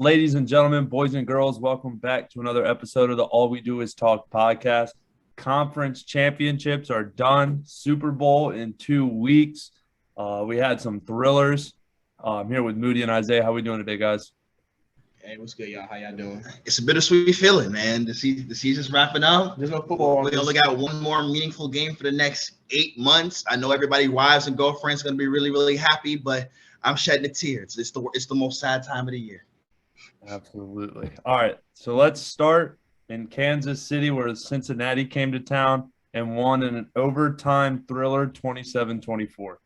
Ladies and gentlemen, boys and girls, welcome back to another episode of the All We Do Is Talk podcast. Conference championships are done. Super Bowl in 2 weeks. We had some thrillers. I'm here with Moody and Isaiah. How we doing today, guys? Hey, what's good, y'all? How y'all doing? It's a bittersweet feeling, man. The season's wrapping up. There's no football. We only got one more meaningful game for the next 8 months. I know everybody, wives and girlfriends, going to be really, really happy, but I'm shedding a tear. It's the most sad time of the year. Absolutely. All right, so let's start in Kansas City, where Cincinnati came to town and won in an overtime thriller 27-24.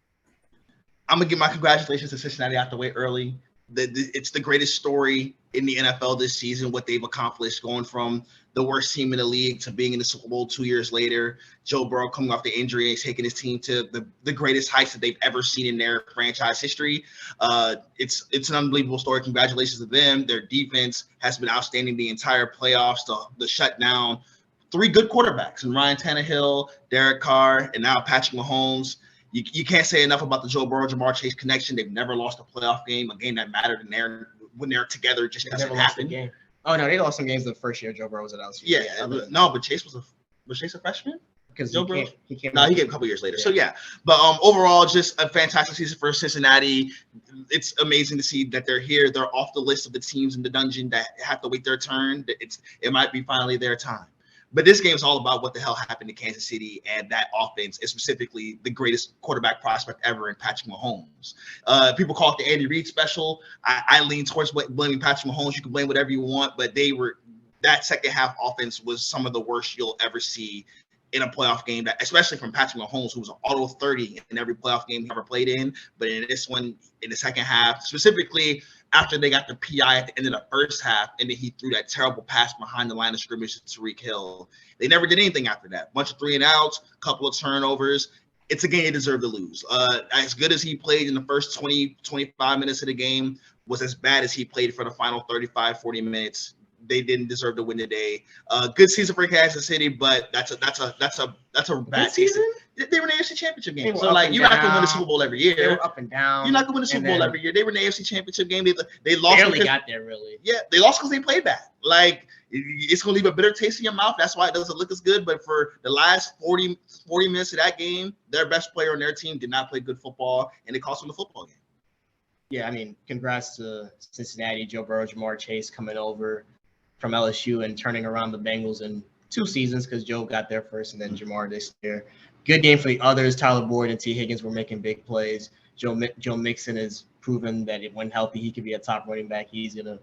I'm going to give my congratulations to Cincinnati out the way early. It's the greatest story in the NFL this season, what they've accomplished, going from the worst team in the league to being in the Super Bowl 2 years later. Joe Burrow coming off the injury and taking his team to the greatest heights that they've ever seen in their franchise history. It's an unbelievable story. Congratulations to them. Their defense has been outstanding the entire playoffs, the shutdown. 3 good quarterbacks, and Ryan Tannehill, Derek Carr, and now Patrick Mahomes. You can't say enough about the Joe Burrow-Jamar Chase connection. They've never lost a playoff game, a game that mattered when they're together. Just doesn't happen. Oh no, they lost some games the first year Joe Burrow was at LSU. Yeah, but Chase was Chase a freshman? Because he came a couple years later. Yeah. So yeah, but overall, just a fantastic season for Cincinnati. It's amazing to see that they're here. They're off the list of the teams in the dungeon that have to wait their turn. It might be finally their time. But this game is all about what the hell happened to Kansas City and that offense, and specifically the greatest quarterback prospect ever in Patrick Mahomes. People call it the Andy Reid special. I lean towards blaming Patrick Mahomes. You can blame whatever you want, but that second half offense was some of the worst you'll ever see in a playoff game, especially from Patrick Mahomes, who was an auto 30 in every playoff game he ever played in. But in this one, in the second half, specifically after they got the PI at the end of the first half, and then he threw that terrible pass behind the line of scrimmage to Tyreek Hill. They never did anything after that. Bunch of 3-and-outs, couple of turnovers. It's a game they deserve to lose. As good as he played in the first 20, 25 minutes of the game was as bad as he played for the final 35, 40 minutes. They didn't deserve to win today. Good season for Kansas City, but that's a bad season. They were in the AFC Championship game, so like you're not gonna win the Super Bowl every year. They were up and down. You're not gonna win the Super Bowl every year. They were in the AFC Championship game. They lost. Barely got there, really. Yeah, they lost because they played bad. Like it's gonna leave a bitter taste in your mouth. That's why it doesn't look as good. But for the last 40 minutes of that game, their best player on their team did not play good football, and it cost them the football game. Yeah, I mean, congrats to Cincinnati, Joe Burrow, Jamar Chase coming over from LSU and turning around the Bengals in 2 seasons, because Joe got there first and then Jamar this year. Good game for the others. Tyler Boyd and T. Higgins were making big plays. Joe Mixon has proven that when healthy, he could be a top running back. He's going to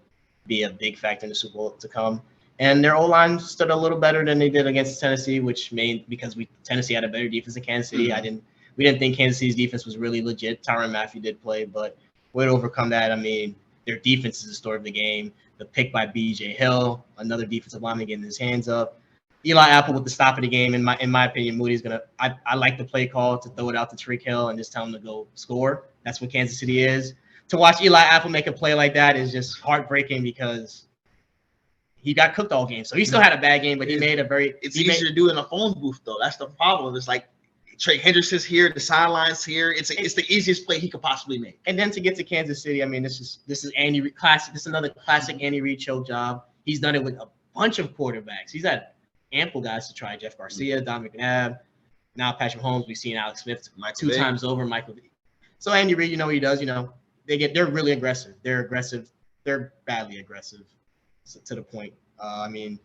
be a big factor in the Super Bowl to come. And their O-line stood a little better than they did against Tennessee, because Tennessee had a better defense than Kansas City. Mm-hmm. We didn't think Kansas City's defense was really legit. Tyrann Mathieu did play, but way to overcome that. I mean, their defense is the story of the game. The pick by B.J. Hill, another defensive lineman getting his hands up. Eli Apple with the stop of the game. In my opinion, Moody's gonna. I like the play call to throw it out to Tyreek Hill and just tell him to go score. That's what Kansas City is. To watch Eli Apple make a play like that is just heartbreaking, because he got cooked all game. So he still had a bad game, but he made a very. It's easier to do in a phone booth though. That's the problem. It's like Trey Hendrickson's here, the sidelines here. It's the easiest play he could possibly make. And then to get to Kansas City, I mean, this is Andy Reid classic. This is another classic Andy Reid choke job. He's done it with a bunch of quarterbacks. He's had ample guys to try. Jeff Garcia, Don McNabb, now Patrick Mahomes. We've seen Alex Smith two times over. Michael Vick. So Andy Reid, you know what he does. You know, they're really aggressive. They're aggressive. They're badly aggressive to the point. I mean,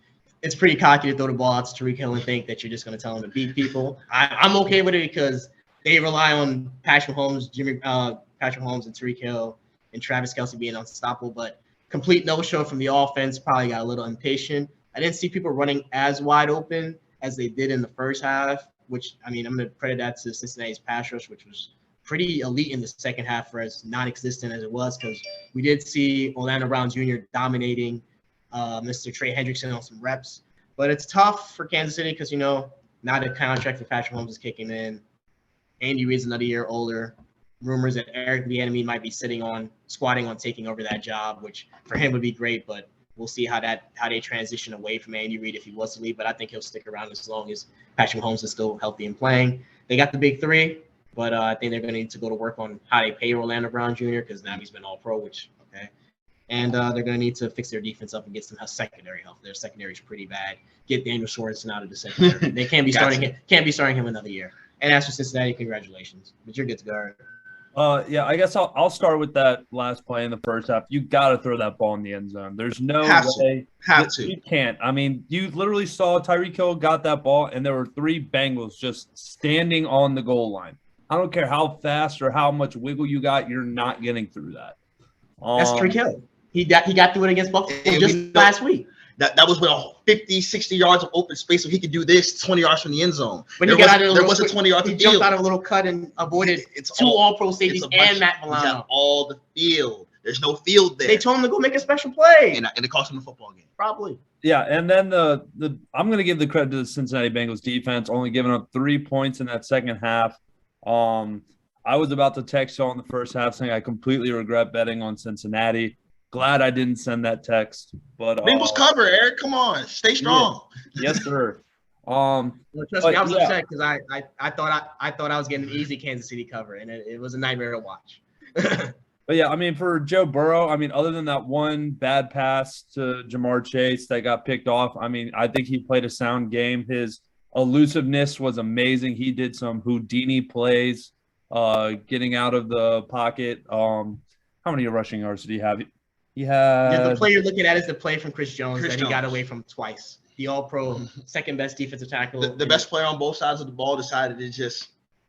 it's pretty cocky to throw the ball out to Tyreek Hill and think that you're just going to tell him to beat people. I'm okay with it because they rely on Patrick Mahomes and Tyreek Hill and Travis Kelce being unstoppable. But complete no-show from the offense, probably got a little impatient. I didn't see people running as wide open as they did in the first half, which, I mean, I'm going to credit that to Cincinnati's pass rush, which was pretty elite in the second half for as non-existent as it was, because we did see Orlando Brown Jr. dominating Mr. Trey Hendrickson on some reps. But it's tough for Kansas City because, you know, now the contract for Patrick Mahomes is kicking in. Andy Reid's another year older. Rumors that Eric Bieniemy might be squatting on taking over that job, which for him would be great, but we'll see how they transition away from Andy Reid if he was to leave. But I think he'll stick around as long as Patrick Mahomes is still healthy and playing. They got the big 3, but I think they're going to need to go to work on how they pay Orlando Brown Jr. because now he's been all pro, which, okay. And they're going to need to fix their defense up and get some secondary help. Their secondary is pretty bad. Get Daniel Sorensen out of the secondary. They can't be starting him. Can't be starting him another year. And as for Cincinnati, congratulations. But you're good to go. Yeah, I guess I'll start with that last play in the first half. You got to throw that ball in the end zone. There's no way. You can't. I mean, you literally saw Tyreek Hill got that ball, and there were 3 Bengals just standing on the goal line. I don't care how fast or how much wiggle you got, you're not getting through that. That's Tyreek Hill. He got through it against Buffalo just last week. That was with 50, 60 yards of open space, so he could do this 20 yards from the end zone. But there was a 20 yards. He jumped out of a little cut and avoided 2 All-Pro safeties and Matt Milano. He's got all the field. There's no field there. They told him to go make a special play, and it cost him a football game. Probably. Yeah, and then I'm going to give the credit to the Cincinnati Bengals defense, only giving up 3 points in that second half. I was about to text y'all in the first half saying I completely regret betting on Cincinnati. Glad I didn't send that text, but Bengals cover, Eric. Come on, stay strong. Yeah. Yes, sir. Trust me, I was upset because I thought I was getting an easy Kansas City cover, and it was a nightmare to watch. But yeah, I mean, for Joe Burrow, I mean, other than that one bad pass to Jamar Chase that got picked off, I mean, I think he played a sound game. His elusiveness was amazing. He did some Houdini plays, getting out of the pocket. How many rushing yards did he have? He had the play you're looking at is the play from Chris Jones he got away from twice. The All-Pro, second best defensive tackle. The best player on both sides of the ball decided to just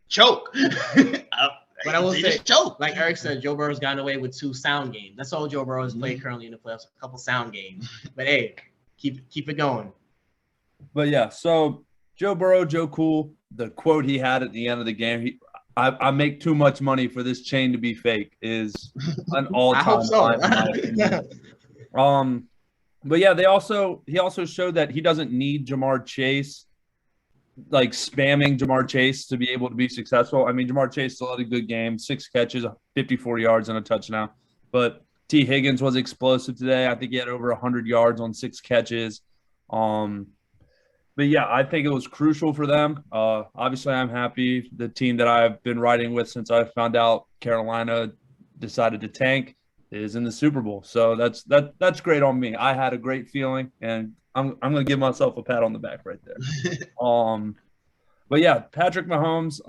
choke. But I will say, like Eric said, Joe Burrow's gotten away with 2 sound games. That's all Joe Burrow has played currently in the playoffs, a couple sound games. But hey, keep it going. But yeah, so Joe Burrow, Joe Cool, the quote he had at the end of the game, I make too much money for this chain to be fake is an all-time I hope so. high in my opinion. But yeah, he also showed that he doesn't need Jamar Chase, like spamming Jamar Chase to be able to be successful. I mean, Jamar Chase still had a good game, 6 catches, 54 yards and a touchdown. But T. Higgins was explosive today. I think he had over 100 yards on 6 catches. But yeah, I think it was crucial for them. Obviously, I'm happy the team that I've been riding with since I found out Carolina decided to tank is in the Super Bowl. So that's great on me. I had a great feeling, and I'm going to give myself a pat on the back right there. But yeah, Patrick Mahomes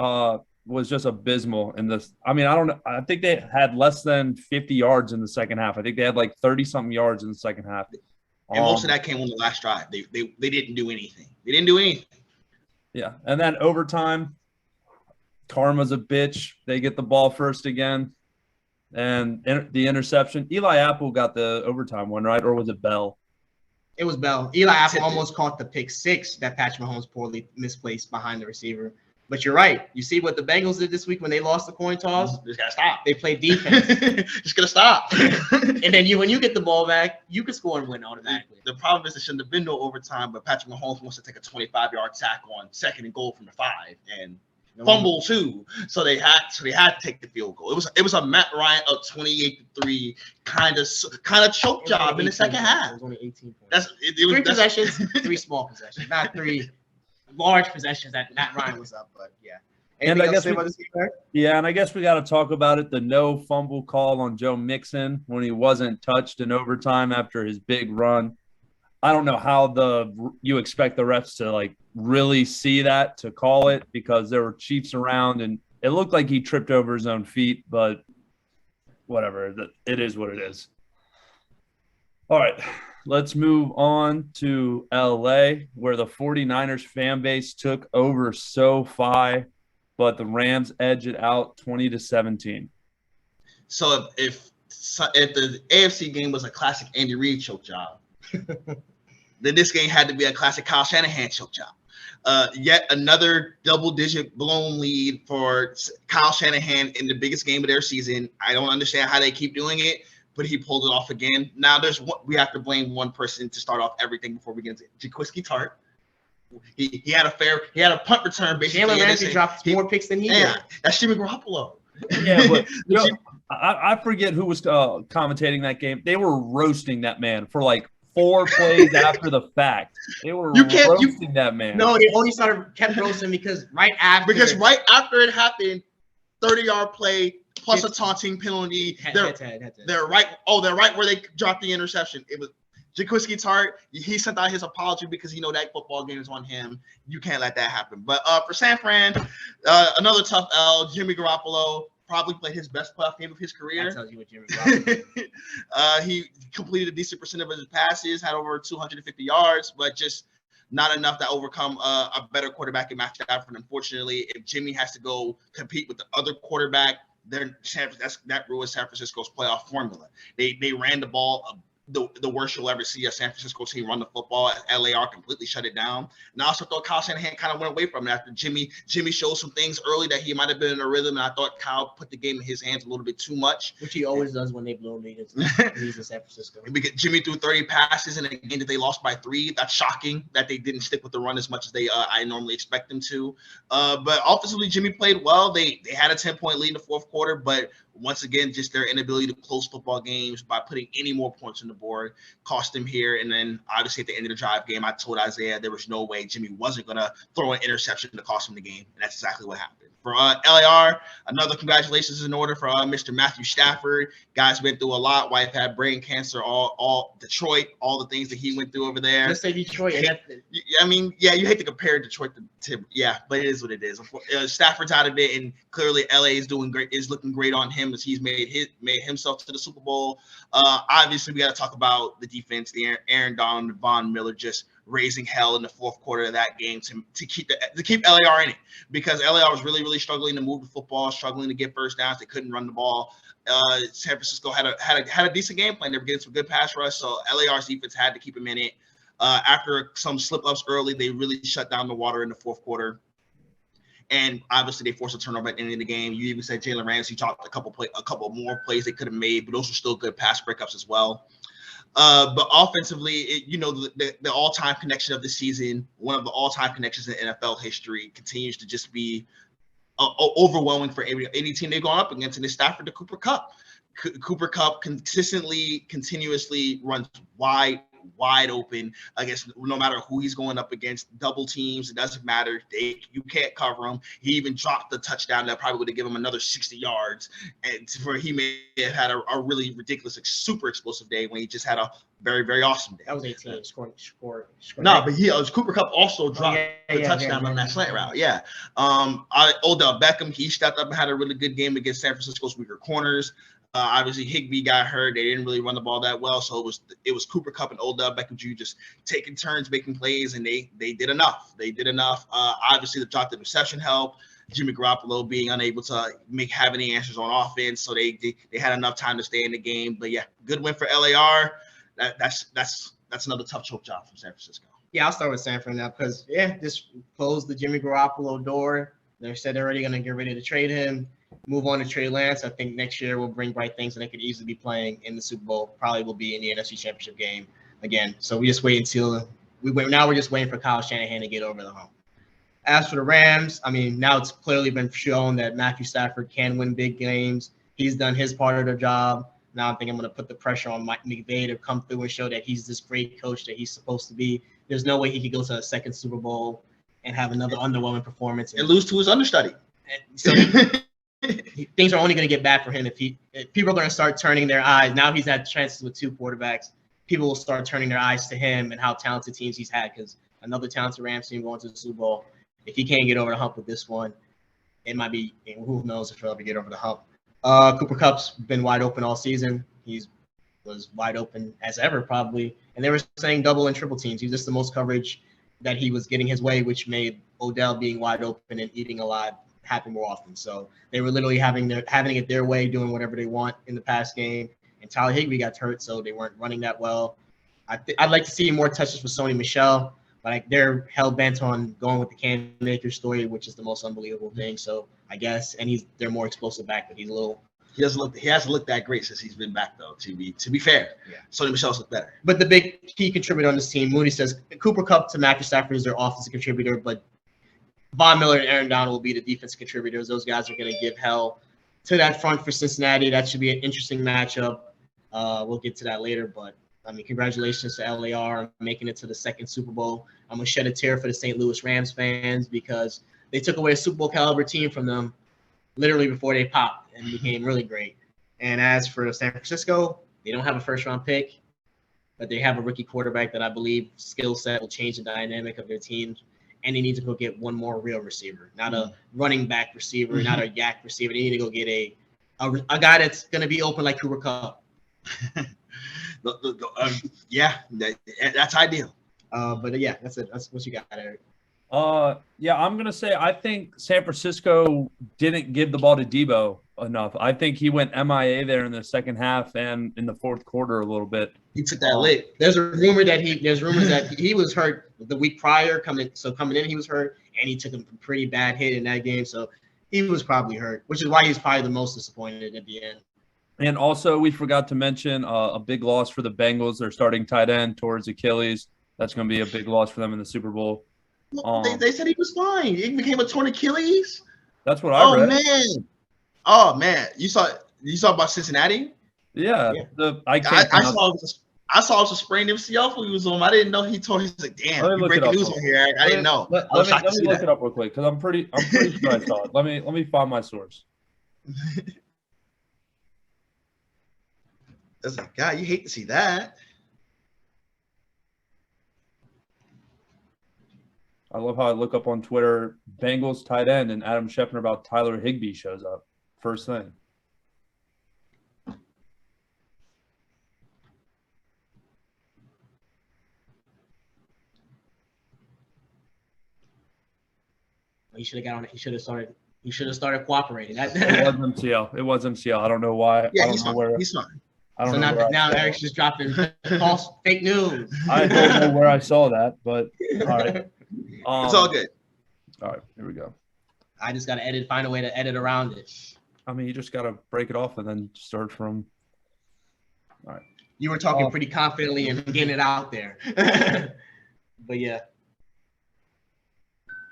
was just abysmal in this. I mean, I think they had less than 50 yards in the second half. I think they had like 30-something yards in the second half. And most of that came on the last drive. They didn't do anything. They didn't do anything. Yeah. And then overtime, karma's a bitch. They get the ball first again. And the interception. Eli Apple got the overtime one, right? Or was it Bell? It was Bell. Eli Apple almost caught the pick 6 that Patrick Mahomes poorly misplaced behind the receiver. But you're right. You see what the Bengals did this week when they lost the coin toss? Just gotta stop. They played defense. Just gotta stop. And then when you get the ball back, you can score and win automatically. The problem is there shouldn't have been no overtime, but Patrick Mahomes wants to take a 25-yard sack on 2nd and goal from the 5 and fumble too. So they had to take the field goal. It was a Matt Ryan up 28-3 kind of choke job in the second half. It was only 18 points. 3 possessions, 3 small possessions, not 3 large possessions that Matt Ryan was up, but yeah. And I guess we got to talk about it. The no fumble call on Joe Mixon when he wasn't touched in overtime after his big run. I don't know how you expect the refs to like really see that to call it because there were Chiefs around and it looked like he tripped over his own feet, but whatever. It is what it is. All right. Let's move on to LA, where the 49ers fan base took over SoFi, but the Rams edged it out 20-17. So if the AFC game was a classic Andy Reid choke job, then this game had to be a classic Kyle Shanahan choke job. Yet another double-digit blown lead for Kyle Shanahan in the biggest game of their season. I don't understand how they keep doing it, but he pulled it off again. Now we have to blame one person to start off everything before we get into Jaquiski Tart. He had a punt return basically. Jalen Ramsey dropped more picks than he did. That's Jimmy Garoppolo. Yeah, but I forget who was commentating that game. They were roasting that man for like 4 plays after the fact. They were roasting that man. No, they only kept roasting because right after it happened, 30-yard play, plus a taunting penalty. Head to head. They're right. Oh, they're right where they dropped the interception. It was Jaquiski Tartt. He sent out his apology because that football game is on him. You can't let that happen. But for San Fran, another tough L. Jimmy Garoppolo probably played his best playoff game of his career. That tells you what Jimmy Garoppolo. He completed a decent percentage of his passes, had over 250 yards, but just not enough to overcome a better quarterback in Matt Stafford. Unfortunately, if Jimmy has to go compete with the other quarterback, that ruins San Francisco's playoff formula. They ran the ball the worst you'll ever see a San Francisco team run the football. LAR completely shut it down. And I also thought Kyle Shanahan kind of went away from it after Jimmy showed some things early that he might have been in a rhythm, and I thought Kyle put the game in his hands a little bit too much. Which he always does when they blow leads. He's in San Francisco. Because Jimmy threw 30 passes in a game that they lost by 3. That's shocking that they didn't stick with the run as much as I normally expect them to. But offensively, Jimmy played well. They had a 10-point lead in the fourth quarter, but once again, just their inability to close football games by putting any more points on the board cost them here. And then obviously at the end of the drive game, I told Isaiah there was no way Jimmy wasn't going to throw an interception to cost him the game. And that's exactly what happened. For LAR, another congratulations in order for Mr. Matthew Stafford. Guy's been through a lot. Wife had brain cancer, all Detroit, all the things that he went through over there. Let's say Detroit. I mean, yeah, you hate to compare Detroit to but it is what it is. Stafford's out of it, and clearly LA is doing great, is looking great on him as he's made himself to the Super Bowl. Obviously, we got to talk about the defense, the Aaron Donald and Von Miller just raising hell in the fourth quarter of that game to keep LAR in it, because LAR was really struggling to move the football, struggling to get first downs. They couldn't run the ball. San Francisco had a decent game plan. They were getting some good pass rush, so LAR's defense had to keep him in it. After some slip-ups early, they really shut down the water in the fourth quarter. And obviously, they forced a turnover at the end of the game. You even said Jalen Ramsey talked a couple more plays they could have made, but those were still good pass breakups as well. But offensively, the all-time connection of the season, one of the all-time connections in NFL history, continues to just be overwhelming for any team they've gone up against, and it's Stafford to Cooper Kupp. Cooper Kupp continuously runs wide open against no matter who he's going up against. Double teams, it doesn't matter. You can't cover him. He even dropped the touchdown that probably would have given him another 60 yards, and where he may have had a really ridiculous, super explosive day when he just had a very, very awesome day. That was 18. Scored. No, but Cooper Kupp also dropped the touchdown on that slant route. Yeah. Odell Beckham, he stepped up and had a really good game against San Francisco's weaker corners. Obviously, Higbee got hurt. They didn't really run the ball that well, so it was Cooper Kupp and Odell Beckham Jr. just taking turns, making plays, and they did enough. Obviously, the drop the reception helped. Jimmy Garoppolo being unable to have any answers on offense, so they had enough time to stay in the game. But yeah, good win for LAR. That's another tough choke job from San Francisco. Yeah, I'll start with San Fran now because just closed the Jimmy Garoppolo door. They said they're already going to get ready to trade him. Move on to Trey Lance. I think next year will bring bright things, and they could easily be playing in the Super Bowl. Probably will be in the NFC Championship game again. So we just wait until now we're just waiting for Kyle Shanahan to get over the hump. As for the Rams, I mean, now it's clearly been shown that Matthew Stafford can win big games. He's done his part of the job. Now I think I'm going to put the pressure on Mike McVay to come through and show that he's this great coach that he's supposed to be. There's no way he could go to a second Super Bowl and have another underwhelming performance and lose to his understudy. So things are only going to get bad for him if people are going to start turning their eyes. Now he's had chances with 2 quarterbacks. People will start turning their eyes to him and how talented teams he's had, because another talented Rams team going to the Super Bowl. If he can't get over the hump with this one, it might be, who knows if he'll ever get over the hump. Cooper Kupp's been wide open all season. Was wide open as ever, probably. And they were saying double and triple teams. He's just the most coverage that he was getting his way, which made Odell being wide open and eating alive happen more often. So they were literally having it their way, doing whatever they want in the past game. And Tyler Higbee got hurt, so they weren't running that well. I'd like to see more touches for Sony Michel, but they're hell-bent on going with the Cam Akers story, which is the most unbelievable thing. So I guess, and they're more explosive back, but he's a little. He hasn't looked that great since he's been back, though. To be fair, yeah. Sony Michel's looked better. But the big key contributor on this team, Mooney says, Cooper Kupp to Matthew Stafford is their offensive contributor, but Von Miller and Aaron Donald will be the defensive contributors. Those guys are going to give hell to that front for Cincinnati. That should be an interesting matchup. We'll get to that later, but I mean, congratulations to LAR on making it to the second Super Bowl. I'm going to shed a tear for the St. Louis Rams fans because they took away a Super Bowl caliber team from them literally before they popped and became really great. And as for San Francisco, they don't have a first-round pick, but they have a rookie quarterback that I believe skill set will change the dynamic of their team. And they need to go get one more real receiver, not a running back receiver, not a yak receiver. They need to go get a guy that's going to be open like Cooper Kupp. Yeah, that's ideal. But yeah, that's it. That's what you got, Eric. Yeah, I'm gonna say I think San Francisco didn't give the ball to Debo enough. I think he went MIA there in the second half and in the fourth quarter a little bit. He took that lick. There's rumors that he was hurt the week prior coming in he was hurt and he took a pretty bad hit in that game, so he was probably hurt, which is why he's probably the most disappointed at the end. And also, we forgot to mention a big loss for the Bengals. They're starting tight end towards Achilles. That's going to be a big loss for them in the Super Bowl. They said he was fine. He became a torn Achilles. That's what I read. Oh man, you saw about Cincinnati? Yeah. I saw it was a sprained MCL for he was on. I didn't know he tore. He's like, damn, you breaking news on here. I didn't know. Let me look it up real quick because I'm pretty sure I saw it. Let me find my source. I was like, God, you hate to see that. I love how I look up on Twitter, Bengals tight end, and Adam Schefter about Tyler Higbee shows up. First thing. He should have got on it. He should have started cooperating. It was MCL. I don't know why. Yeah, he's fine. Now Eric's just dropping false fake news. I don't know where I saw that, but all right. It's all good. All right, here we go. I just got to find a way to edit around it. I mean, you just got to break it off and then start from. All right. You were talking pretty confidently and getting it out there. But yeah.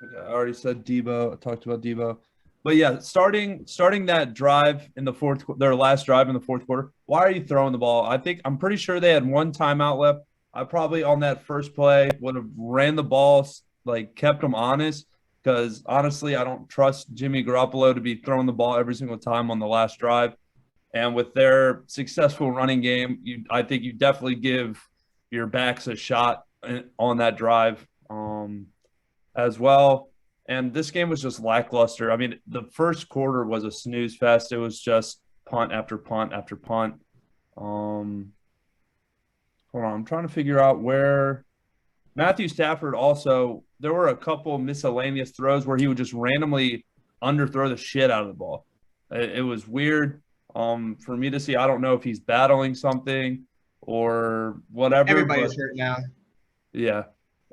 Okay, I already said Debo. I talked about Debo. But yeah, starting that drive in the their last drive in the fourth quarter. Why are you throwing the ball? I'm pretty sure they had one timeout left. I probably on that first play would have ran the ball, like kept them honest, because honestly, I don't trust Jimmy Garoppolo to be throwing the ball every single time on the last drive. And with their successful running game, I think you definitely give your backs a shot on that drive as well. And this game was just lackluster. I mean, the first quarter was a snooze fest. It was just punt after punt after punt. Hold on, I'm trying to figure out where Matthew Stafford also, there were a couple miscellaneous throws where he would just randomly underthrow the shit out of the ball. It was weird for me to see. I don't know if he's battling something or whatever. Everybody's hurt now. Yeah.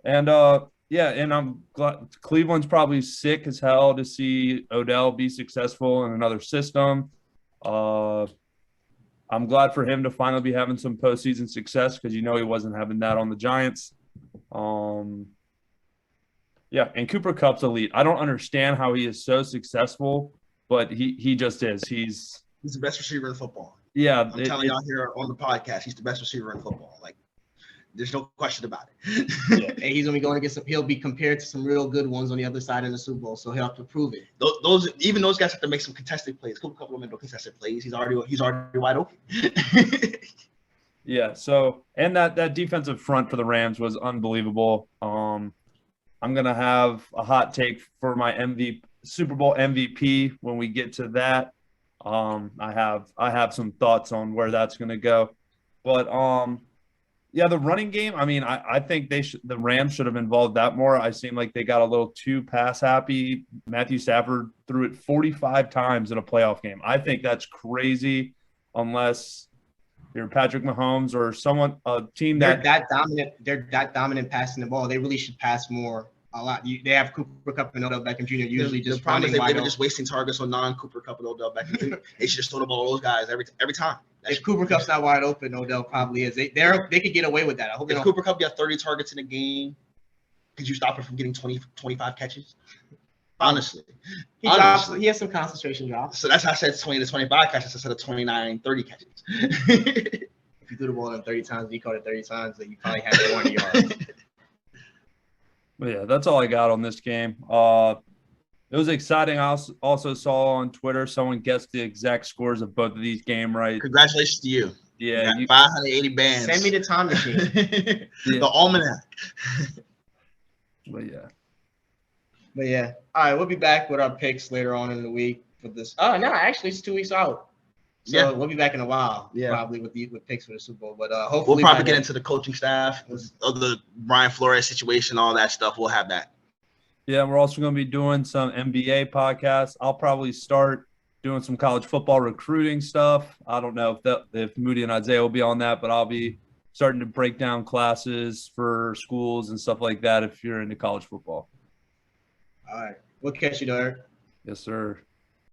And and I'm glad Cleveland's probably sick as hell to see Odell be successful in another system. I'm glad for him to finally be having some postseason success because he wasn't having that on the Giants. And Cooper Kupp's elite. I don't understand how he is so successful, but he just is. He's the best receiver in football. Yeah, I'm telling y'all here on the podcast, he's the best receiver in football. Like, there's no question about it. Yeah. And he's gonna be going against he'll be compared to some real good ones on the other side in the Super Bowl, so he'll have to prove it. Those guys have to make some contested plays. Cooper Kupp will make no contested plays. He's already wide open. Yeah. So that defensive front for the Rams was unbelievable. I'm gonna have a hot take for my Super Bowl MVP when we get to that. I have some thoughts on where that's gonna go, but the running game. I mean, I think the Rams should have involved that more. I seem like they got a little too pass happy. Matthew Stafford threw it 45 times in a playoff game. I think that's crazy, unless you're Patrick Mahomes or a team that they're that dominant passing the ball. They really should pass more. A lot. They have Cooper Kupp and Odell Beckham Jr. usually just the problem is they're just wasting targets on non-Cooper Kupp and Odell Beckham Jr. They should just throw the ball to those guys every time. If Cooper Kupp's not wide open, Odell probably is. They could get away with that. I hope if Cooper Kupp got 30 targets in a game, could you stop him from getting 25 catches? Honestly. He has some concentration drops. So that's how I said 20 to 25 catches instead of 29, 30 catches. If you threw the ball in 30 times and you caught it 30 times, then you probably had 400 yards. But yeah, that's all I got on this game. It was exciting. I also saw on Twitter someone guessed the exact scores of both of these game right. Congratulations to you. Yeah, you 580 bands. Send me the time machine. The almanac. But yeah. But yeah. All right, we'll be back with our picks later on in the week for this. Oh, no, actually it's 2 weeks out. So we'll be back in a while, probably with picks for the Super Bowl. But hopefully we'll probably get into the coaching staff, the Brian Flores situation, all that stuff. We'll have that. Yeah, we're also going to be doing some NBA podcasts. I'll probably start doing some college football recruiting stuff. I don't know if Moody and Isaiah will be on that, but I'll be starting to break down classes for schools and stuff like that if you're into college football. All right. We'll catch you there. Yes, sir.